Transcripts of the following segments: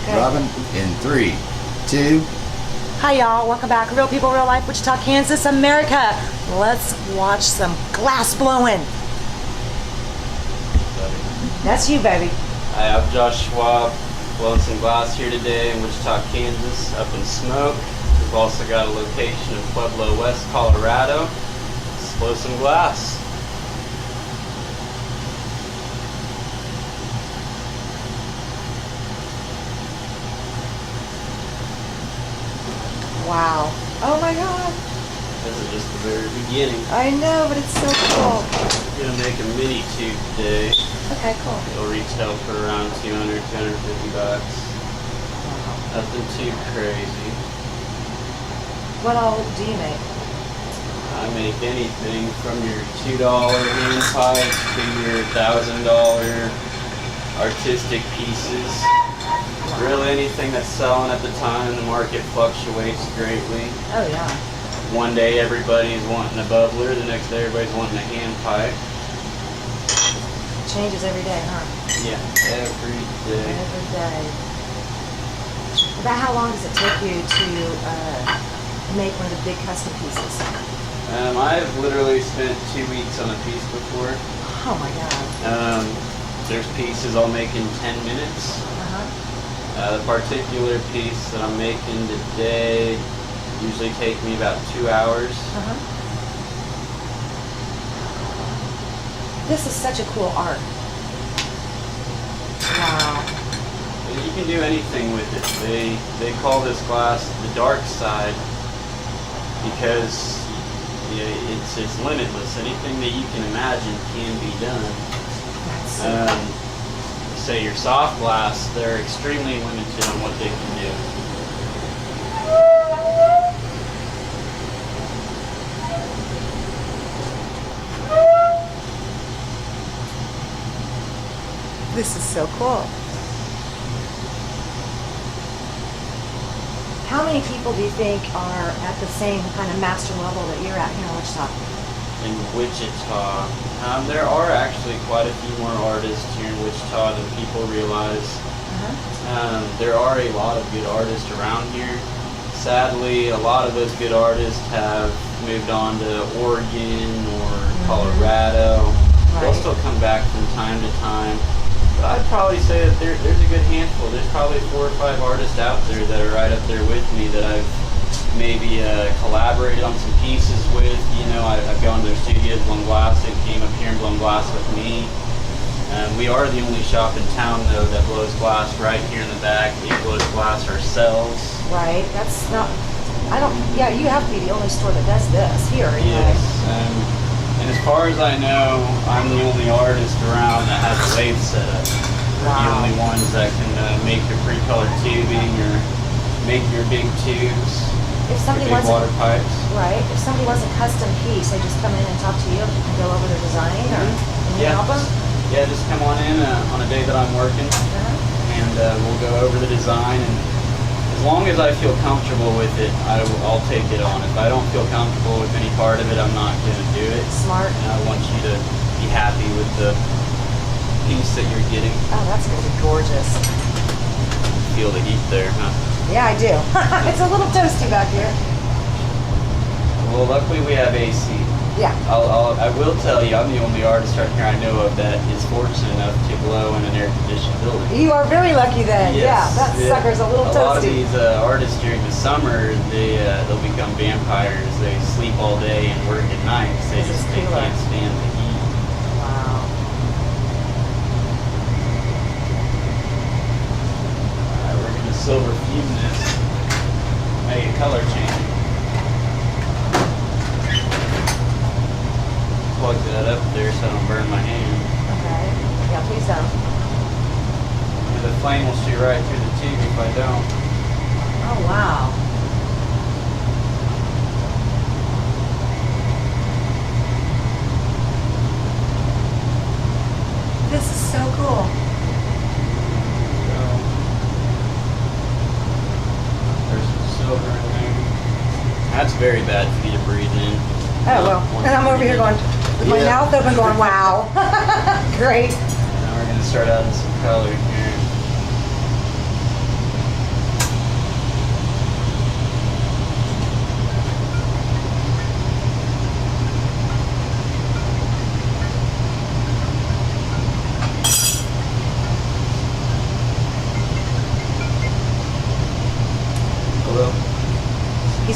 Okay. Robin, in 3, 2. Hi y'all, welcome back. Real People, Real Life, Wichita, Kansas, America. Let's watch some glass blowing. That's you, baby. Hi, I'm Josh Schwab, blowing some glass here today in Wichita, Kansas, up in smoke. We've also got a location in Pueblo West, Colorado. Let's blow some glass. Wow. Oh my God. This is just the very beginning. I know, but it's so cool. I'm gonna make a mini tube today. Okay, cool. It'll retail for around 200, 250 bucks. Nothing too crazy. What all do you make? I make anything from your $2 hand pipes to your $1,000 artistic pieces. Really anything that's selling at the time. The market fluctuates greatly. Oh yeah. One day everybody's wanting a bubbler, the next day everybody's wanting a hand pipe. Changes every day, huh? Yeah, every day. Every day. About how long does it take you to make one of the big custom pieces? I've literally spent 2 weeks on a piece before. Oh my God. There's pieces I'll make in 10 minutes. Uh-huh. The particular piece that I'm making today usually take me about 2 hours. Uh-huh. This is such a cool art. Wow. You can do anything with it. They call this glass the dark side because it's limitless. Anything that you can imagine can be done. That's so cool. Say your soft glass, they're extremely limited on what they can do. This is so cool. How many people do you think are at the same kind of master level that you're at here in Wichita? In Wichita, there are actually quite a few more artists here in Wichita than people realize. There are a lot of good artists around here. Sadly, a lot of those good artists have moved on to Oregon or Colorado. They'll still come back from time to time. But I'd probably say that there's a good handful. There's probably 4 or 5 artists out there that are right up there with me that I've maybe collaborated on some pieces with. You know, I've gone to their studios, blown glass, they came up here and blown glass with me. We are the only shop in town, though, that blows glass right here in the back. We blow glass ourselves. Right, that's not, yeah, you have to be the only store that does this here. Yes, and as far as I know, I'm the only artist around that has a lathe setup. We're the only ones that can make your pre-colored tubing or make your big tubes, If somebody your big wants water pipes. Right, if somebody wants a custom piece, they just come in and talk to you and go over their design, or can you help them? Yeah, just come on in on a day that I'm working, and we'll go over the design. And as long as I feel comfortable with it, I'll take it on. If I don't feel comfortable with any part of it, I'm not going to do it. Smart. And I want you to be happy with the piece that you're getting. Oh, that's going to be gorgeous. Feel the heat there, huh? Yeah, I do. It's a little toasty back here. Well, luckily we have AC. Yeah. I will tell you, I'm the only artist right here I know of that is fortunate enough to blow in an air-conditioned building. You are very lucky then. Yes, Yeah, that sucker's a little toasty. A lot of these artists during the summer, they'll become vampires. They sleep all day and work at night because they can't stand the heat. Wow. Alright, we're going to silver fume this. Make a color change. Plug that up there so I don't burn my hand. Okay. Yeah, please don't. And the flame will shoot right through the tube if I don't. Oh, wow. This is so cool. So, there's some silver in there. That's very bad for you to breathe in. Oh, well. And I'm over here going, with my mouth open going, wow. Great. Now we're going to start adding some color here.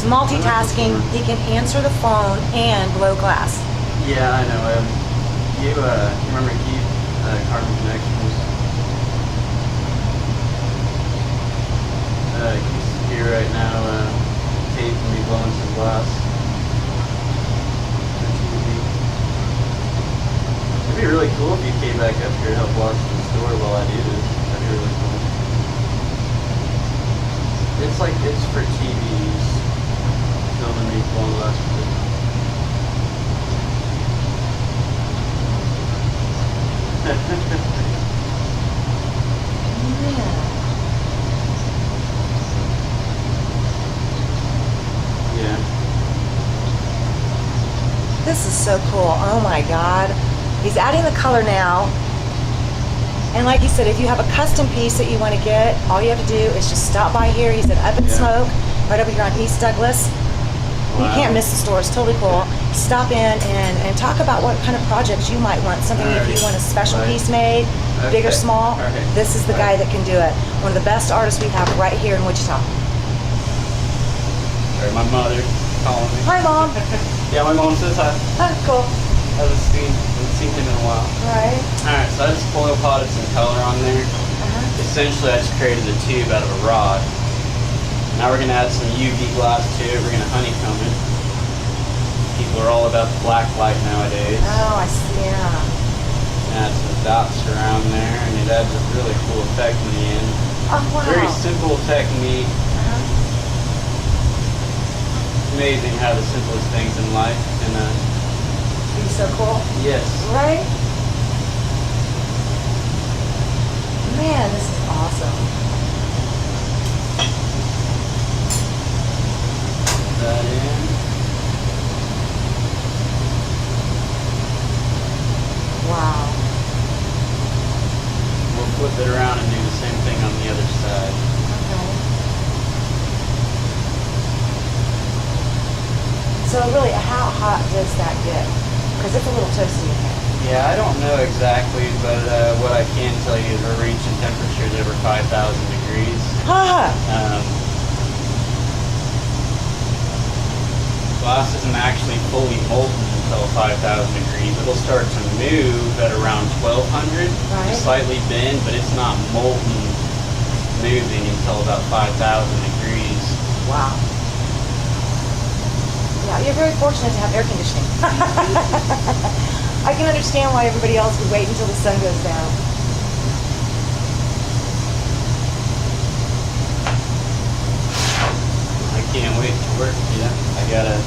multitasking. He can answer the phone and blow glass. Yeah, I know. You remember Keith, Carbon Connections? He's here right now, taping me blowing some glass. It'd be really cool if you came back up here to help watch the store while I do this. That'd be really cool. It's for TVs. Filming me blowing glass with it. Yeah. This is so cool. Oh my God. He's adding the color now. And like he said, if you have a custom piece that you want to get, all you have to do is just stop by here. He said Up and Smoke, right over here on East Douglas. You can't miss the store. It's totally cool. Stop in and talk about what kind of projects you might want. Something if you want a special piece made, big or small, this is the guy that can do it. One of the best artists we have right here in Wichita. Sorry, my mother calling me. Hi, Mom. Yeah, my mom says hi. Oh, cool. I haven't seen him in a while. Right. Alright, so I just foil potted some color on there. Essentially, I just created a tube out of a rod. Now we're going to add some UV glass to it. We're going to honeycomb it. People are all about the black light nowadays. Oh, I see. Yeah. Add some dots around there, and it adds a really cool effect in the end. Oh, wow. Very simple technique. Amazing how the simplest things in life can Be so cool. yes. Right? Man, this is awesome. Put that in. Wow. We'll flip it around and do the same thing on the other side. Okay. So really, how hot does that get? Because it's a little toasty in here. Yeah, I don't know exactly, but what I can tell you is we're reaching temperatures over 5,000 degrees. Ah! Glass isn't actually fully molten until 5,000 degrees. It'll start to move at around 1,200, Right. slightly bend, but it's not molten moving until about 5,000 degrees. Wow. Yeah, you're very fortunate to have air conditioning. I can understand why everybody else would wait until the sun goes down. I can't wait to work, I gotta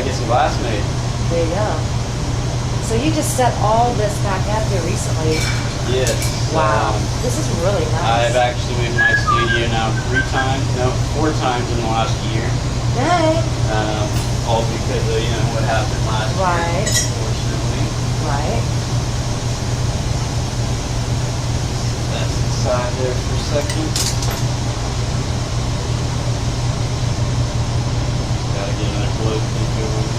get some glass made. There you go. So you just set all this back up here recently. Yes. Wow. This is really nice. I've actually moved my studio now 4 times in the last year. Dang. All because of what happened last Right. year, unfortunately. Right. That's inside there for a second. Gotta get another blow going.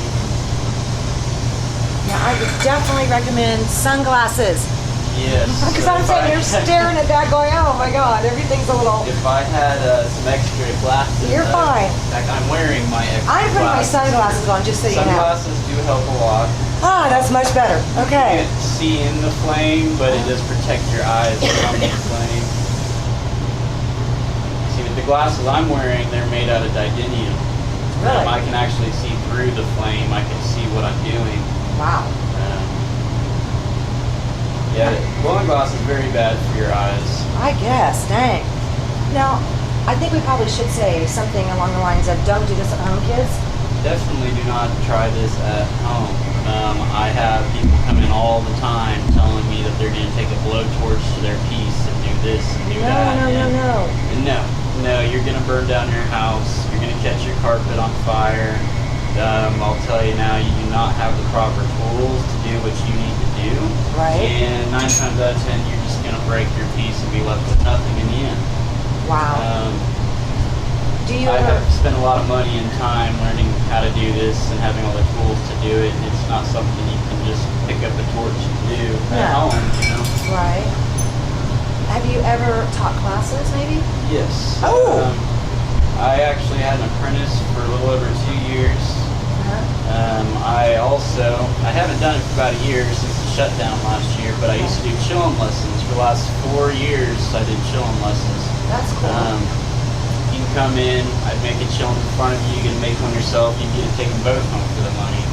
Now I would definitely recommend sunglasses. Yes. Because I'm saying you're staring at that going, oh my God, everything's a little... If I had some extra glasses, You're fine. In fact, I'm wearing my extra I'm putting my glasses. sunglasses on just so you know. Sunglasses do help a lot. Ah, that's much better. You Okay. can't see in the flame, but it does protect your eyes from the flame. See, with the glasses I'm wearing, they're made out of titanium. Really? I can actually see through the flame. I can see what I'm doing. Wow. Yeah, blowing glass is very bad for your eyes. I guess, dang. Now, I think we probably should say something along the lines of don't do this at home, kids. Definitely do not try this at home. I have people come in all the time telling me that they're going to take a blowtorch to their piece and do this and do that. No, you're going to burn down your house. You're going to catch your carpet on fire. I'll tell you now, you do not have the proper tools to do what you need to do. Right. And 9 times out of 10, you're just going to break your piece and be left with nothing in the end. Wow. Do you I ever... have spent a lot of money and time learning how to do this and having all the tools to do it. And it's not something you can just pick up a torch and do at home, Right. Have you ever taught classes, maybe? Yes. Oh. I actually had an apprentice for a little over 2 years. I haven't done it for about a year since the shutdown last year, but I used to do chillum lessons. For the last 4 years, I did chillum lessons. That's cool. You can come in, I'd make a chillum in front of you, you can make one yourself, you get to take them both home for the money.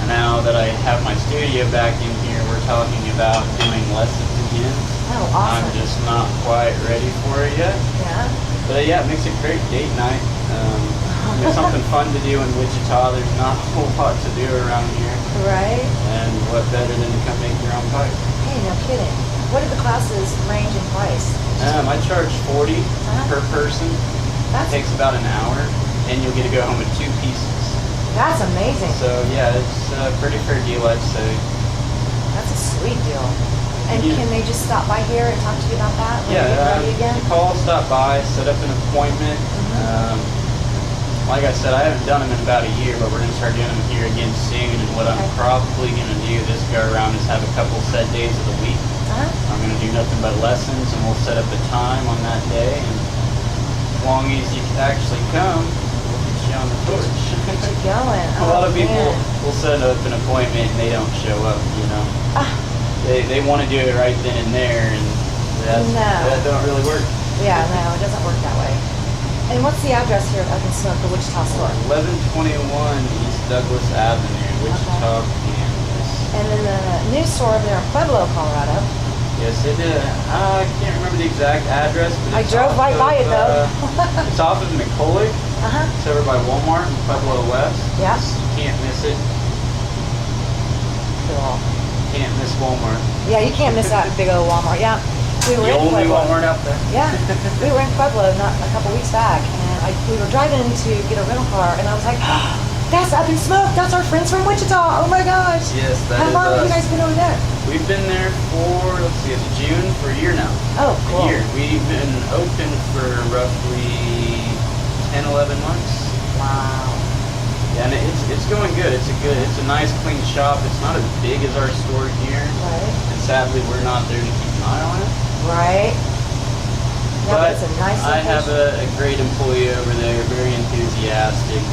And now that I have my studio back in here, we're talking about doing lessons again. Oh, awesome. I'm just not quite ready for it yet. Yeah. But yeah, it makes a great date night. It's something fun to do in Wichita. There's not a whole lot to do around here. Right. And what better than to come make your own pipe? Hey, no kidding. What do the classes range in price? I charge 40 per person. That's Takes about an hour, and you'll get to go home with 2 pieces. That's amazing. So yeah, it's a pretty fair deal, I'd say. That's a sweet deal. And Yeah. can they just stop by here and talk to you about that? When you get Yeah, ready again? call, stop by, set up an appointment. Like I said, I haven't done them in about a year, but we're going to start doing them here again soon. And what I'm Okay. probably going to do this go around is have a couple set days of the week. I'm going to do nothing but lessons, and we'll set up a time on that day. And as long as you can actually come, we'll get you on the torch. Get you going. A lot of people Man. will set up an appointment and they don't show up, you know. Ah, They want to do it right then and there, and No. that don't really work. yeah, no, it doesn't work that way. And what's the address here at Up and Smoke, the Wichita store? 1121 East Douglas Avenue, Wichita, Kansas. And then the new store over there in Pueblo, Colorado. Yes, it is. I can't remember the exact address, but I it's drove off right by it, though. It's off of McCulloch. Uh-huh. It's over by Walmart in Pueblo West. Yeah. You can't miss it. Cool. Can't miss Walmart. Yeah, you can't miss that big old Walmart. Yeah. We were The in only Pueblo. Walmart out there. Yeah, we were in Pueblo not a couple weeks back, and we were driving to get a rental car, and I was like, "That's Up and Smoke. That's our friends from Wichita. Oh my gosh!" Yes, that How is long have you us. guys been over there? We've been there for, let's see, it's June, for a year now. Oh, cool. A year. We've been open for roughly 10, 11 months. Wow. Yeah, and it's going good. It's a nice clean shop. It's not as big as our store here. Right. And sadly, we're not there to keep an eye on it. Right. Yeah, but But it's a nice I have location. a great employee over there, very enthusiastic.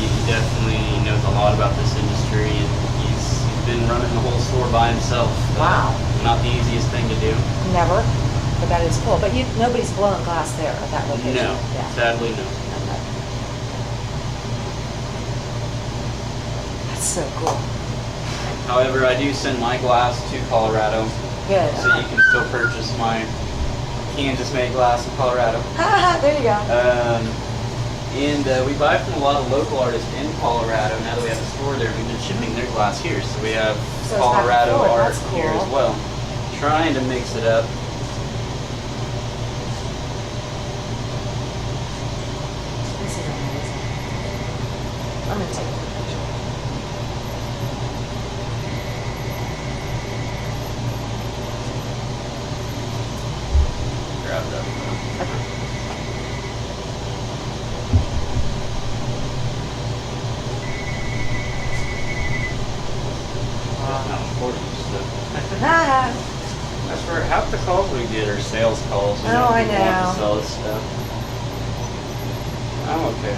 He definitely knows a lot about this industry, and he's been running the whole store by himself. Wow. Not the easiest thing to do. Never, but that is cool. But nobody's blowing glass there at that location. No, Yeah. sadly no. Okay. That's so cool. However, I do send my glass to Colorado, Good. so you can still purchase my Kansas-made glass in Colorado. There you go. And we buy from a lot of local artists in Colorado. Now that we have a store there, we've been shipping their glass here. So we have So it's back and Colorado forth. art That's here cool. as well. Trying to mix it up. This is amazing. I'm gonna take a picture. Grab that. That's not important stuff. Ah, That's where half the calls we get are sales calls. You Oh, I people want know. to sell us stuff. I'm okay.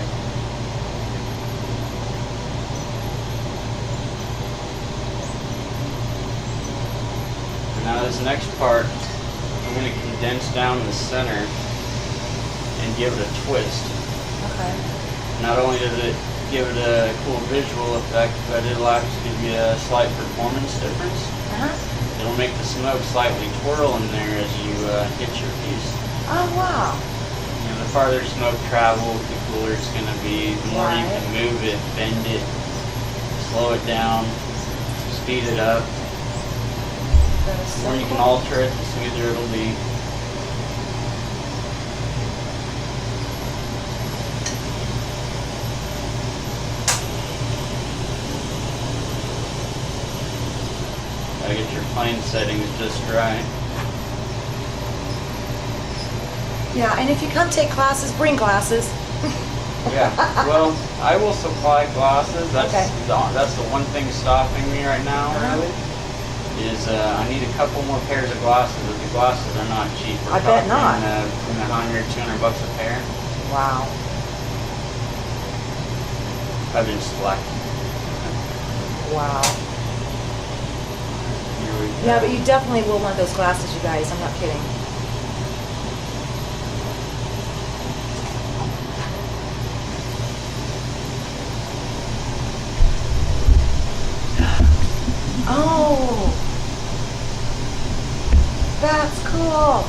And now this next part, I'm going to condense down the center and give it a twist. okay. Not only does it give it a cool visual effect, but it'll actually give you a slight performance difference. Uh-huh. It'll make the smoke slightly twirl in there as you hit your piece. Oh, wow. You know, the farther smoke travels, the cooler it's going to be. The more you Right. can move it, bend it, slow it down, speed it up. That is The so more you can cool. alter it, the smoother it'll be. Gotta get your plane settings just right. Yeah, and if you come take classes, bring glasses. Yeah, well, I will supply glasses. That's Okay. that's the one thing stopping me right now, Uh-huh. really. Is I need a couple more pairs of glasses, but the glasses are not cheap. We're I bet talking, not. $100, $200 a pair. Wow. 5-inch slack. Wow. Here we go. Yeah, but you definitely will want those glasses, you guys. I'm not kidding. Oh, that's cool.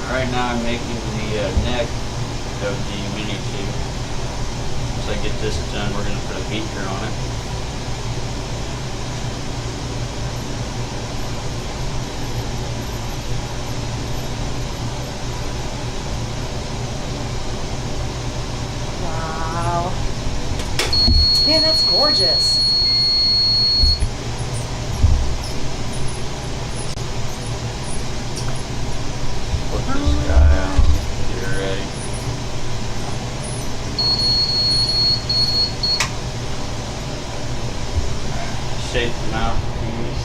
Right now I'm making the neck of the Mini 2. Once I get this done, we're going to put a beaker on it. Wow. Man, that's gorgeous. Put this guy out. Get her ready. Shape the mouthpiece.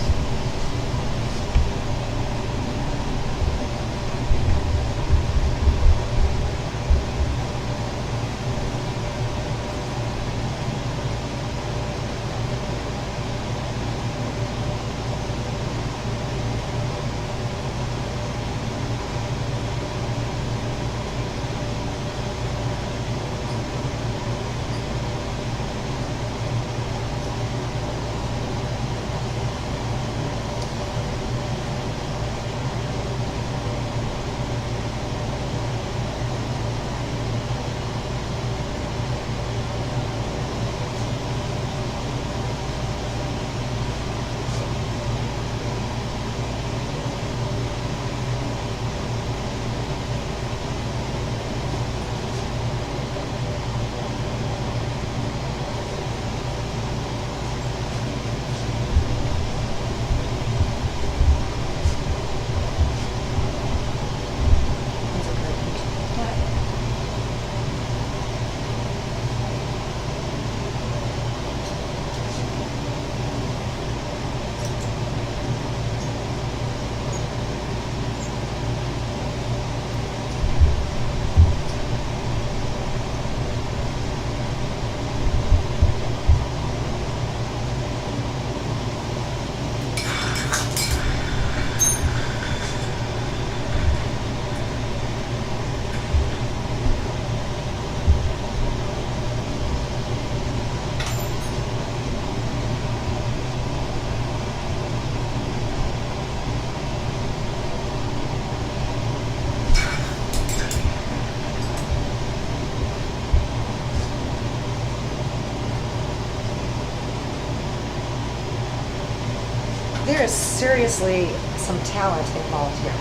There is seriously some talent involved here.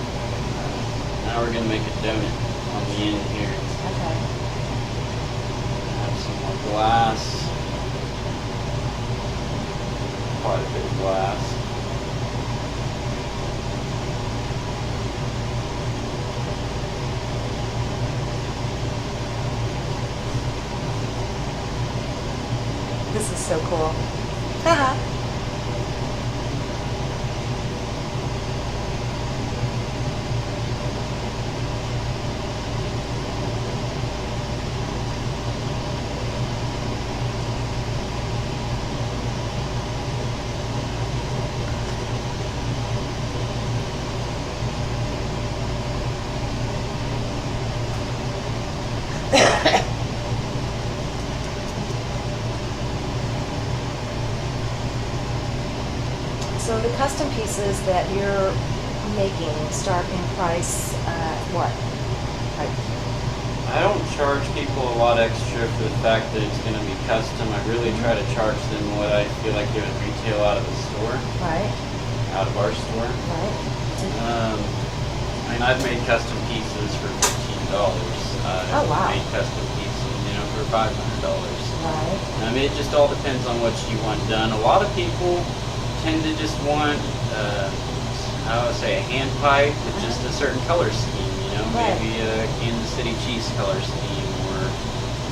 Now we're going to make a donut on the end here. Okay. Have some more glass. Quite a bit of glass. This is so cool. Haha. So the custom pieces that you're making start in price, what? Like, I don't charge people a lot extra for the fact that it's going to be custom. I really try to charge them what I feel like they would retail out of the store, right, out of our store. right. I mean, I've made custom pieces for $15. Oh, wow. I've made custom pieces, for $500. Right. I mean, it just all depends on what you want done. A lot of people tend to just want, I would say, a hand pipe with just a certain color scheme, Right. maybe a Kansas City Chiefs color scheme or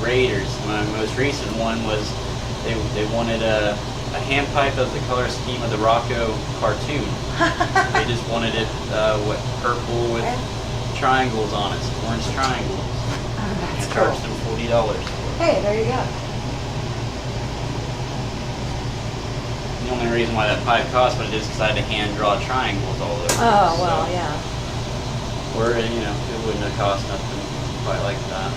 Raiders. My most recent one was they wanted a a hand pipe of the color scheme of the Rocco cartoon. They just wanted it purple with triangles on it, some orange triangles. Oh, that's I charged cool. them $40. Hey, there you go. The only reason why that pipe cost what it is because I had to hand draw triangles all over. Oh, well, yeah. Or, you know, it wouldn't have cost nothing quite like that.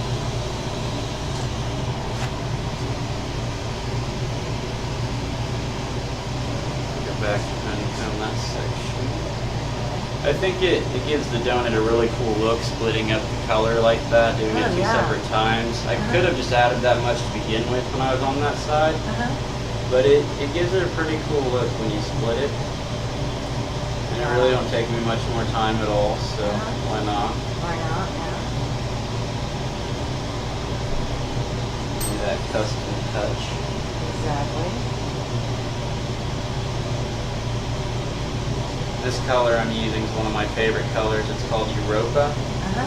Go back to honeycomb that section. I think it gives the donut a really cool look, splitting up the color like that, doing it Oh, two yeah. separate times. I could have just added that much to begin with when I was on that side, Uh-huh. but it gives it a pretty cool look when you split it. And it really don't take me much more time at all, so why not? Why not? Yeah. Do that custom touch. Exactly. This color I'm using is one of my favorite colors. It's called Europa. Uh-huh.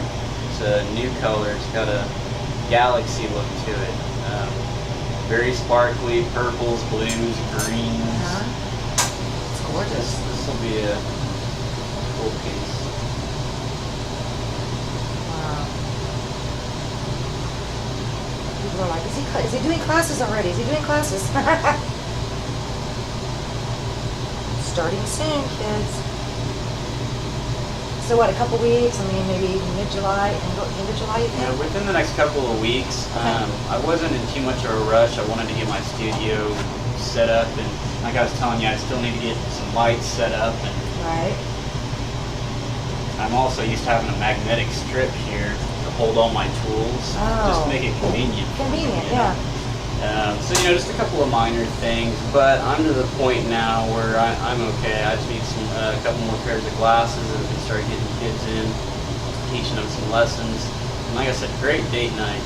It's a new color. It's got a galaxy look to it. Very sparkly, purples, blues, greens. Uh-huh. It's gorgeous. This will be a cool piece. Wow. People are like, is he doing classes already? Is he doing classes? Starting soon, kids. So what, a couple weeks? I mean, maybe mid-July, end of July, you Yeah, think? within the next couple of weeks, Okay. I wasn't in too much of a rush. I wanted to get my studio set up, and like I was telling you, I still need to get some lights set up, and Right. I'm also used to having a magnetic strip here to hold all my tools, just Oh. to make it convenient. for me, Convenient, you know? yeah. So, you know, just a couple of minor things, but I'm to the point now where I'm okay. I just need a couple more pairs of glasses and we can start getting kids in, teaching them some lessons. And like I said, great date night.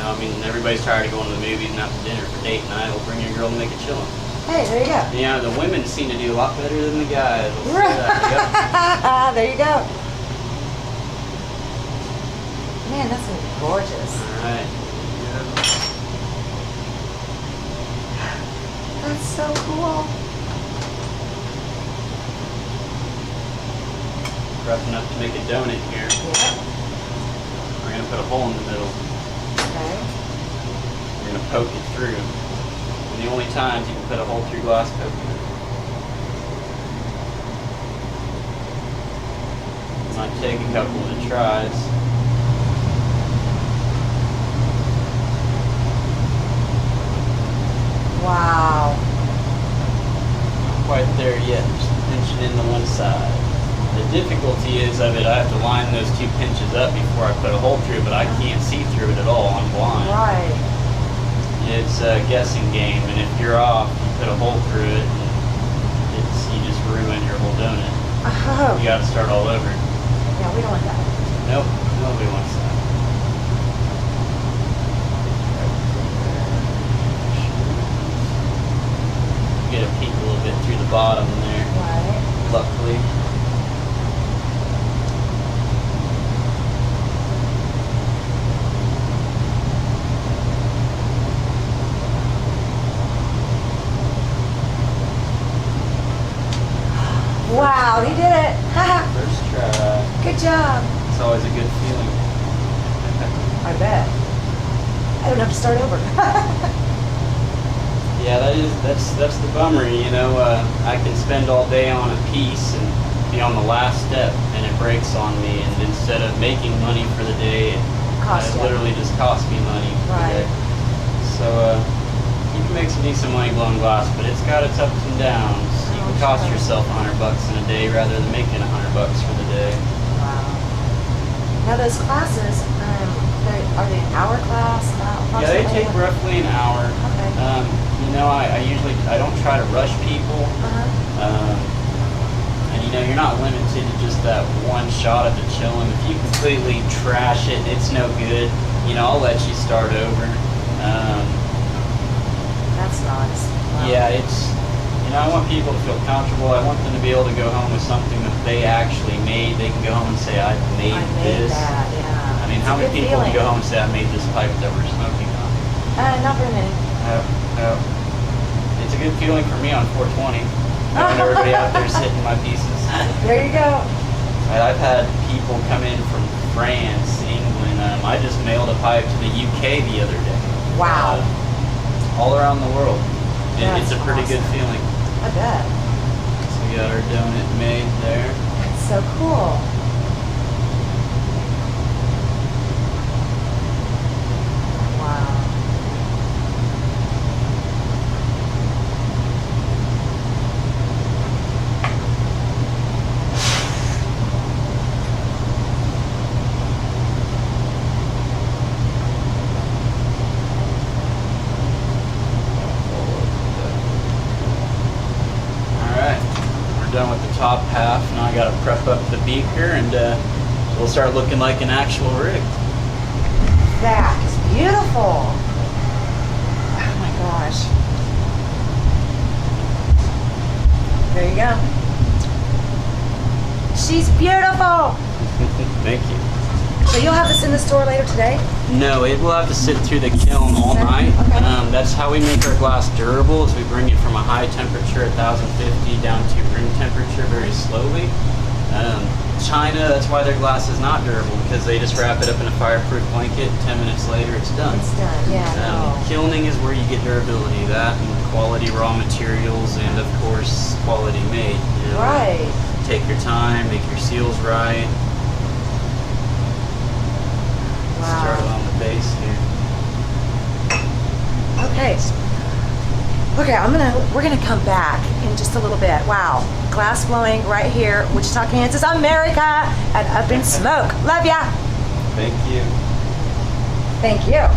I mean, everybody's tired of going to the movies and out to dinner for date night. We'll bring your girl and make it chillin'. Hey, there you go. Yeah, the women seem to do a lot better than the guys. I'll say that. There you go. Man, that's gonna be gorgeous. Yep. All right. That's so cool. Rough enough to make a donut here. Yeah. We're gonna put a hole in the middle. Okay. We're gonna poke it through. And the only times you can put a hole through glass poker. Might take a couple of tries. Wow. Not quite there yet. Just pinching in the one side. The difficulty is of it, I have to line those two pinches up before I put a hole through, but I can't see through it at all. I'm blind. Right. It's a guessing game, and if you're off, you put a hole through it, and you just ruin your whole donut. Oh. You gotta start all over. Yeah, we don't want that. Nope, nobody wants that. Get a peek a little bit through the bottom there, Right. luckily. Wow, he did it. First try. Good job. It's always a good feeling. I bet. I don't have to start over. Yeah, that's the bummer, you know. I can spend all day on a piece and be on the last step, and it breaks on me. And instead of making money for the day, Cost it you. literally just cost me money for Right. the day. So you can make some decent money blowing glass, but it's got its ups and downs. You can cost sure. yourself $100 in a day rather than making $100 for the day. Wow. Now those classes, are they an hour class? Yeah, they take approximately? roughly an hour. Okay. You know, I usually don't try to rush people. Uh-huh. And you know, you're not limited to just that one shot at the chillin'. If you completely trash it, it's no good. You know, I'll let you start over. That's nice. Wow. Yeah, I want people to feel comfortable. I want them to be able to go home with something that they actually made. They can go home and say, I made I made this. that, yeah. I mean, It's how a many good people can feeling. go home and say, I made this pipe that we're smoking on? Not very many. No. It's good feeling for me on 420. Knowing everybody out there's hitting my pieces. There you go. I've had people come in from France, England. I just mailed a pipe to the UK the other day. Wow. All around the world. It's a That's pretty good awesome. feeling. I bet. So we got our donut made there. That's so cool. Wow. Alright, we're done with the top half. Now I gotta prep up the beaker and we'll start looking like an actual rig. That is beautiful. Oh my gosh. There you go. She's beautiful. Thank you. So you'll have this in the store later today? No, it will have to sit through the kiln all night. Okay. That's how we make our glass durable, is we bring it from a high temperature, 1050, down to room temperature very slowly. China, that's why their glass is not durable, because they just wrap it up in a fireproof blanket, 10 minutes later it's done. It's done, yeah. No. Kilning is where you get durability, that and quality raw materials, and of course quality made. You know, Right. Take your time, make your seals right. Start Wow. on the base here. Okay. Okay, we're gonna come back in just a little bit. Wow. Glass blowing right here, Wichita, Kansas, America, and Up in Smoke. Love ya. Thank you. Thank you.